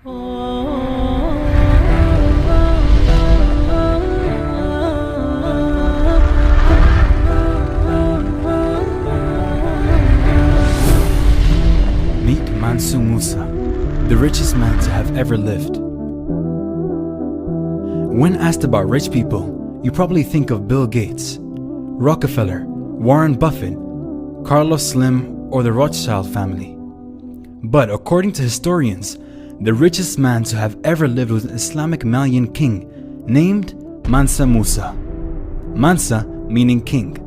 Meet Mansu Musa, the richest man to have ever lived. When asked about rich people, you probably think of Bill Gates, Rockefeller, Warren Buffett, Carlos Slim, or the Rothschild family. But according to historians, the richest man to have ever lived was an Islamic Malian king named Mansa Musa. Mansa meaning king.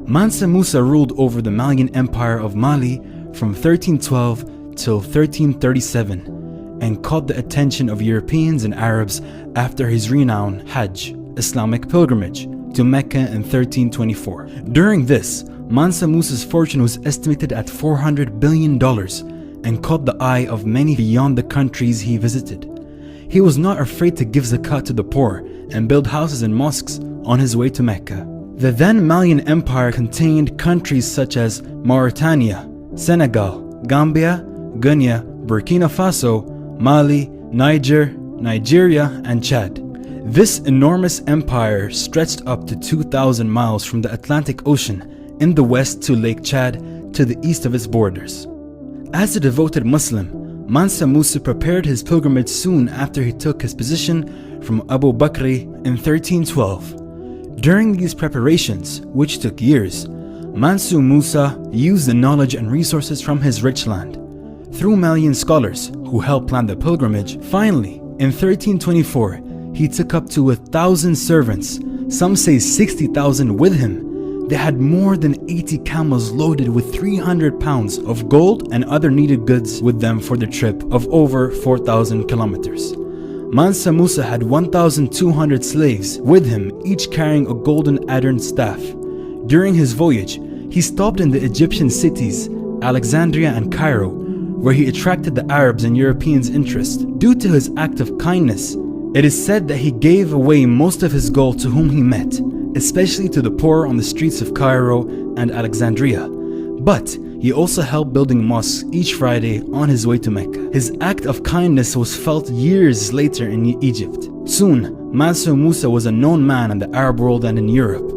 Mansa Musa ruled over the Malian Empire of Mali from 1312 till 1337 and caught the attention of Europeans and Arabs after his renowned Hajj, Islamic pilgrimage, to Mecca in 1324. During this, Mansa Musa's fortune was estimated at $400 billion and caught the eye of many beyond the countries he visited. He was not afraid to give zakat to the poor and build houses and mosques on his way to Mecca. The then Malian Empire contained countries such as Mauritania, Senegal, Gambia, Guinea, Burkina Faso, Mali, Niger, Nigeria, and Chad. This enormous empire stretched up to 2,000 miles from the Atlantic Ocean in the west to Lake Chad to the east of its borders. As a devoted Muslim, Mansa Musa prepared his pilgrimage soon after he took his position from Abu Bakr in 1312. During these preparations, which took years, Mansa Musa used the knowledge and resources from his rich land. Through Malian scholars who helped plan the pilgrimage, finally, in 1324, he took up to 1,000 servants, some say 60,000 with him. They had more than 80 camels loaded with 300 pounds of gold and other needed goods with them for the trip of over 4,000 kilometers. Mansa Musa had 1,200 slaves with him, each carrying a golden adorned staff. During his voyage, he stopped in the Egyptian cities, Alexandria and Cairo, where he attracted the Arabs and Europeans' interest. Due to his act of kindness, it is said that he gave away most of his gold to whom he met, especially to the poor on the streets of Cairo and Alexandria. But he also helped building mosques each Friday on his way to Mecca. His act of kindness was felt years later in Egypt. Soon, Mansa Musa was a known man in the Arab world and in Europe.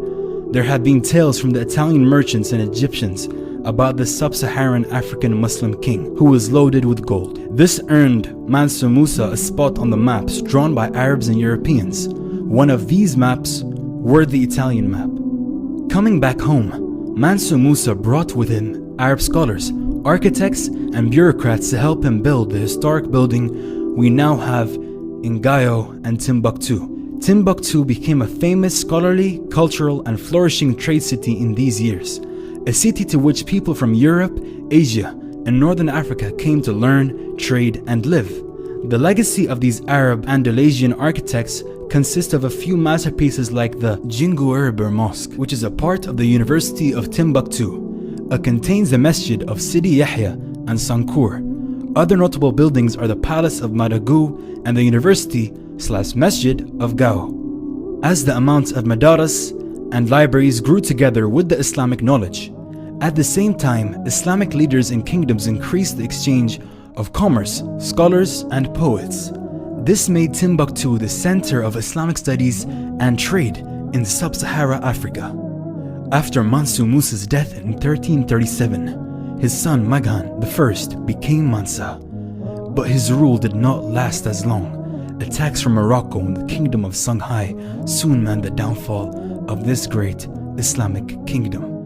There had been tales from the Italian merchants and Egyptians about the sub-Saharan African Muslim king who was loaded with gold. This earned Mansa Musa a spot on the maps drawn by Arabs and Europeans. One of these maps were the Italian map. Coming back home, Mansa Musa brought with him Arab scholars, architects, and bureaucrats to help him build the historic building we now have in Gayo and Timbuktu. Timbuktu became a famous scholarly, cultural, and flourishing trade city in these years, a city to which people from Europe, Asia, and Northern Africa came to learn, trade, and live. The legacy of these Arab Andalusian architects consists of a few masterpieces like the Jinguerbir Mosque, which is a part of the University of Timbuktu. It contains the Masjid of Sidi Yahya and Sankour. Other notable buildings are the Palace of Maragu and the University/Masjid of Gao. As the amounts of madaras and libraries grew together with the Islamic knowledge, at the same time, Islamic leaders in kingdoms increased the exchange of commerce, scholars, and poets. This made Timbuktu the center of Islamic studies and trade in sub-Saharan Africa. After Mansa Musa's death in 1337, his son Magan I became Mansa. But his rule did not last as long. Attacks from Morocco and the kingdom of Songhai soon meant the downfall of this great Islamic kingdom.